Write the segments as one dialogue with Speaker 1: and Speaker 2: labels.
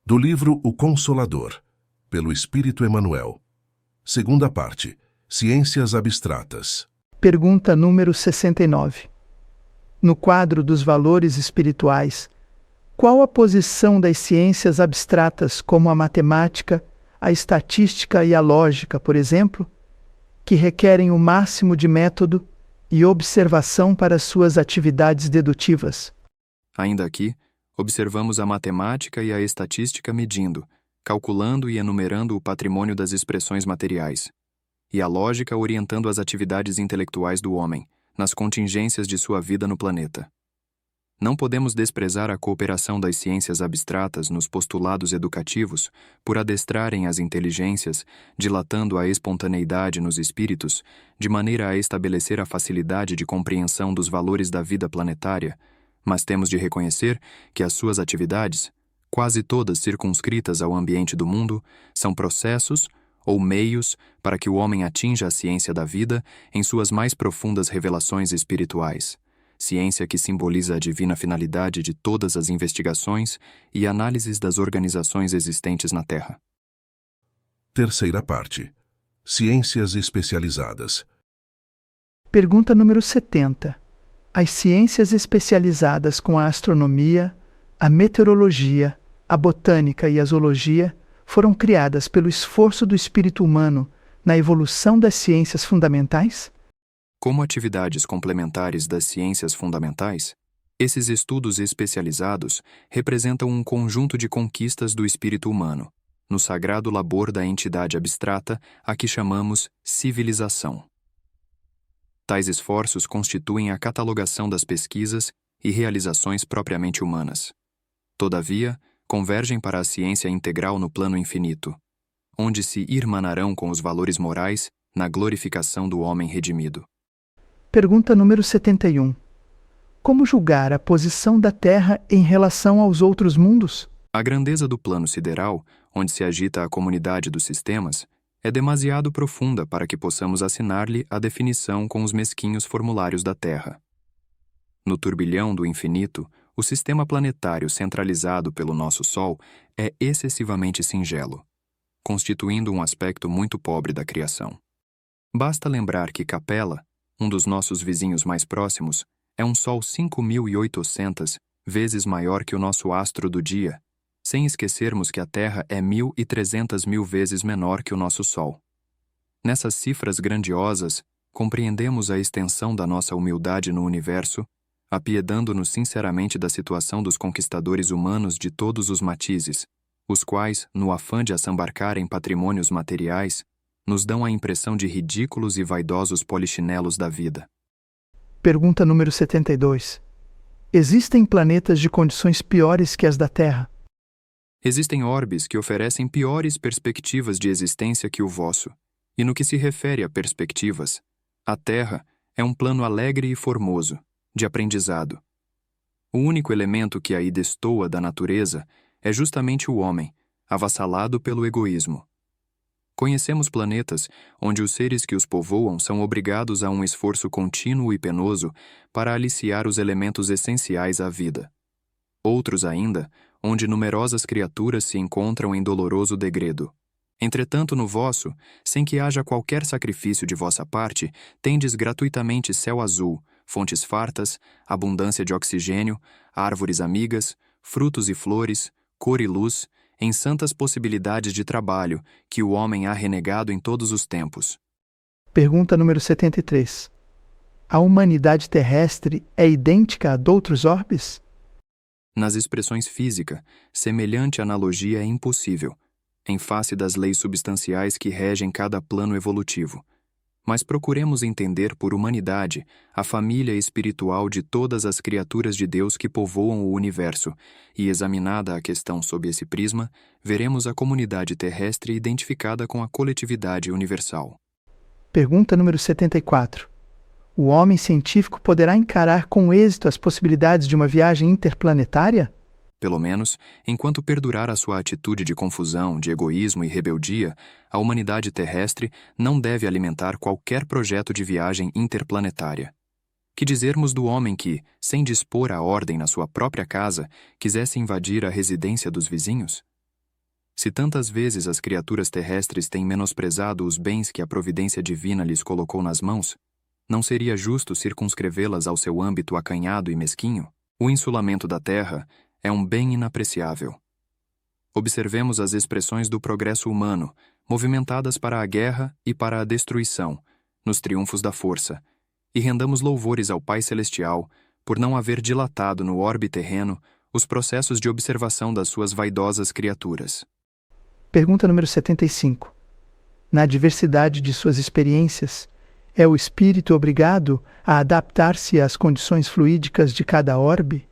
Speaker 1: Do livro O Consolador, pelo Espírito Emmanuel. Segunda parte. Ciências Abstratas.
Speaker 2: Pergunta número 69. No quadro dos valores espirituais, qual a posição das ciências abstratas como a matemática, a estatística e a lógica, por exemplo, que requerem o máximo de método e observação para suas atividades dedutivas?
Speaker 3: Ainda aqui, observamos a matemática e a estatística medindo, calculando e enumerando o patrimônio das expressões materiais, e a lógica orientando as atividades intelectuais do homem, nas contingências de sua vida no planeta. Não podemos desprezar a cooperação das ciências abstratas nos postulados educativos por adestrarem as inteligências, dilatando a espontaneidade nos espíritos, de maneira a estabelecer a facilidade de compreensão dos valores da vida planetária, mas temos de reconhecer que as suas atividades, quase todas circunscritas ao ambiente do mundo, são processos ou meios para que o homem atinja a ciência da vida em suas mais profundas revelações espirituais, ciência que simboliza a divina finalidade de todas as investigações e análises das organizações existentes na Terra.
Speaker 1: Terceira parte. Ciências especializadas.
Speaker 2: Pergunta número 70. As ciências especializadas com a astronomia, a meteorologia, a botânica e a zoologia foram criadas pelo esforço do espírito humano na evolução das ciências fundamentais?
Speaker 3: Como atividades complementares das ciências fundamentais, esses estudos especializados representam um conjunto de conquistas do espírito humano, no sagrado labor da entidade abstrata a que chamamos civilização. Tais esforços constituem a catalogação das pesquisas e realizações propriamente humanas. Todavia, convergem para a ciência integral no plano infinito, onde se irmanarão com os valores morais na glorificação do homem redimido.
Speaker 2: Pergunta número 71. Como julgar a posição da Terra em relação aos outros mundos?
Speaker 3: A grandeza do plano sideral, onde se agita a comunidade dos sistemas, é demasiado profunda para que possamos assinar-lhe a definição com os mesquinhos formulários da Terra. No turbilhão do infinito, o sistema planetário centralizado pelo nosso Sol é excessivamente singelo, constituindo um aspecto muito pobre da criação. Basta lembrar que Capella, um dos nossos vizinhos mais próximos, é um Sol 5.800 vezes maior que o nosso astro do dia, sem esquecermos que a Terra é 1.300.000 vezes menor que o nosso Sol. Nessas cifras grandiosas, compreendemos a extensão da nossa humildade no universo, apiedando-nos sinceramente da situação dos conquistadores humanos de todos os matizes, os quais, no afã de assambarcarem patrimônios materiais, nos dão a impressão de ridículos e vaidosos polichinelos da vida.
Speaker 2: Pergunta número 72. Existem planetas de condições piores que as da Terra?
Speaker 3: Existem orbes que oferecem piores perspectivas de existência que o vosso, e no que se refere a perspectivas, a Terra é um plano alegre e formoso, de aprendizado. O único elemento que aí destoa da natureza é justamente o homem, avassalado pelo egoísmo. Conhecemos planetas onde os seres que os povoam são obrigados a um esforço contínuo e penoso para aliciar os elementos essenciais à vida. Outros ainda, onde numerosas criaturas se encontram em doloroso degredo. Entretanto, no vosso, sem que haja qualquer sacrifício de vossa parte, tendes gratuitamente céu azul, fontes fartas, abundância de oxigênio, árvores amigas, frutos e flores, cor e luz, em santas possibilidades de trabalho que o homem há renegado em todos os tempos.
Speaker 2: Pergunta número 73. A humanidade terrestre é idêntica a doutros orbes?
Speaker 3: Nas expressões física, semelhante analogia é impossível, em face das leis substanciais que regem cada plano evolutivo. Mas procuremos entender por humanidade a família espiritual de todas as criaturas de Deus que povoam o universo, e examinada a questão sob esse prisma, veremos a comunidade terrestre identificada com a coletividade universal.
Speaker 2: Pergunta número 74. O homem científico poderá encarar com êxito as possibilidades de uma viagem interplanetária?
Speaker 3: Pelo menos, enquanto perdurar a sua atitude de confusão, de egoísmo e rebeldia, a humanidade terrestre não deve alimentar qualquer projeto de viagem interplanetária. Que dizermos do homem que, sem dispor a ordem na sua própria casa, quisesse invadir a residência dos vizinhos? Se tantas vezes as criaturas terrestres têm menosprezado os bens que a providência divina lhes colocou nas mãos, não seria justo circunscrevê-las ao seu âmbito acanhado e mesquinho? O insulamento da terra é um bem inapreciável. Observemos as expressões do progresso humano, movimentadas para a guerra e para a destruição, nos triunfos da força, e rendamos louvores ao Pai Celestial por não haver dilatado no orbe terreno os processos de observação das suas vaidosas criaturas.
Speaker 2: Pergunta número 75. Na diversidade de suas experiências, é o espírito obrigado a adaptar-se às condições fluídicas de cada orbe?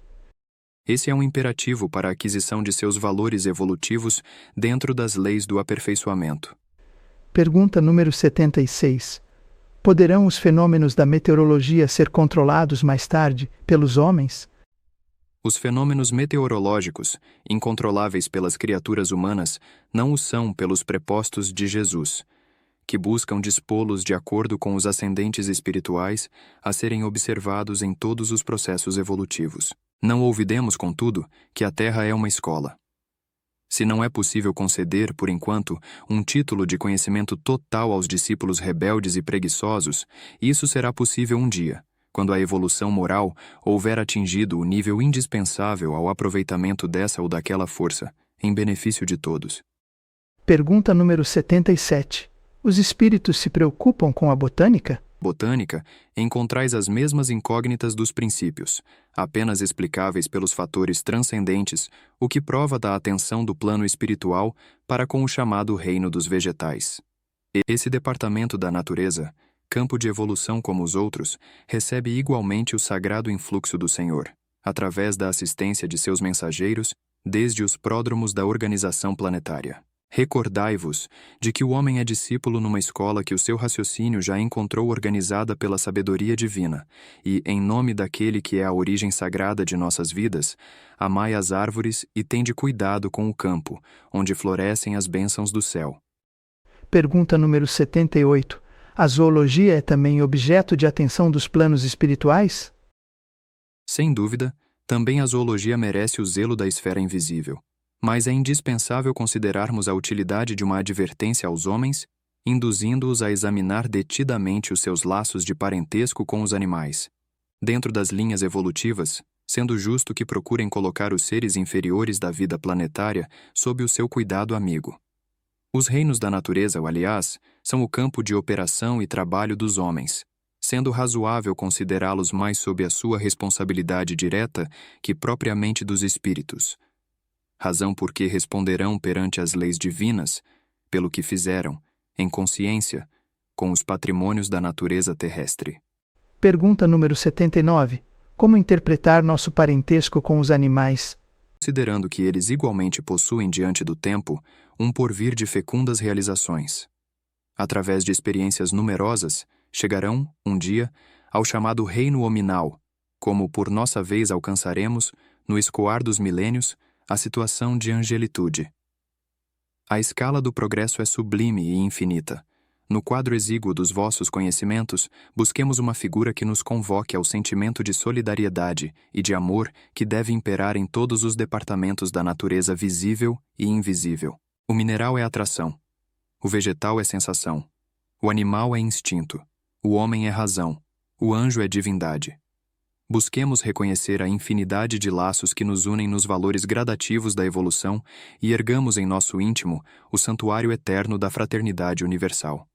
Speaker 3: Esse é um imperativo para a aquisição de seus valores evolutivos dentro das leis do aperfeiçoamento.
Speaker 2: Pergunta número 76. Poderão os fenômenos da meteorologia ser controlados mais tarde pelos homens?
Speaker 3: Os fenômenos meteorológicos, incontroláveis pelas criaturas humanas, não o são pelos prepostos de Jesus, que buscam dispô-los de acordo com os ascendentes espirituais a serem observados em todos os processos evolutivos. Não olvidemos, contudo, que a Terra é uma escola. Se não é possível conceder, por enquanto, um título de conhecimento total aos discípulos rebeldes e preguiçosos, isso será possível um dia, quando a evolução moral houver atingido o nível indispensável ao aproveitamento dessa ou daquela força, em benefício de todos.
Speaker 2: Pergunta número 77. Os espíritos se preocupam com a botânica?
Speaker 3: Botânica, encontrais as mesmas incógnitas dos princípios, apenas explicáveis pelos fatores transcendentes, o que prova da atenção do plano espiritual para com o chamado reino dos vegetais. Esse departamento da natureza, campo de evolução como os outros, recebe igualmente o sagrado influxo do Senhor, através da assistência de seus mensageiros, desde os pródromos da organização planetária. Recordai-vos de que o homem é discípulo numa escola que o seu raciocínio já encontrou organizada pela sabedoria divina, e, em nome daquele que é a origem sagrada de nossas vidas, amai as árvores e tende cuidado com o campo, onde florescem as bênçãos do céu.
Speaker 2: Pergunta número 78. A zoologia é também objeto de atenção dos planos espirituais?
Speaker 3: Sem dúvida, também a zoologia merece o zelo da esfera invisível. Mas é indispensável considerarmos a utilidade de uma advertência aos homens, induzindo-os a examinar detidamente os seus laços de parentesco com os animais. Dentro das linhas evolutivas, sendo justo que procurem colocar os seres inferiores da vida planetária sob o seu cuidado amigo. Os reinos da natureza, aliás, são o campo de operação e trabalho dos homens, sendo razoável considerá-los mais sob a sua responsabilidade direta que propriamente dos espíritos. Razão por que responderão perante as leis divinas, pelo que fizeram, em consciência, com os patrimônios da natureza terrestre.
Speaker 2: Pergunta número 79. Como interpretar nosso parentesco com os animais?
Speaker 3: Considerando que eles igualmente possuem diante do tempo um porvir de fecundas realizações. Através de experiências numerosas, chegarão, um dia, ao chamado reino hominal, como por nossa vez alcançaremos, no escoar dos milênios, a situação de angelitude. A escala do progresso é sublime e infinita. No quadro exíguo dos vossos conhecimentos, busquemos uma figura que nos convoque ao sentimento de solidariedade e de amor que deve imperar em todos os departamentos da natureza visível e invisível. O mineral é atração. O vegetal é sensação. O animal é instinto. O homem é razão. O anjo é divindade. Busquemos reconhecer a infinidade de laços que nos unem nos valores gradativos da evolução e ergamos em nosso íntimo o santuário eterno da fraternidade universal.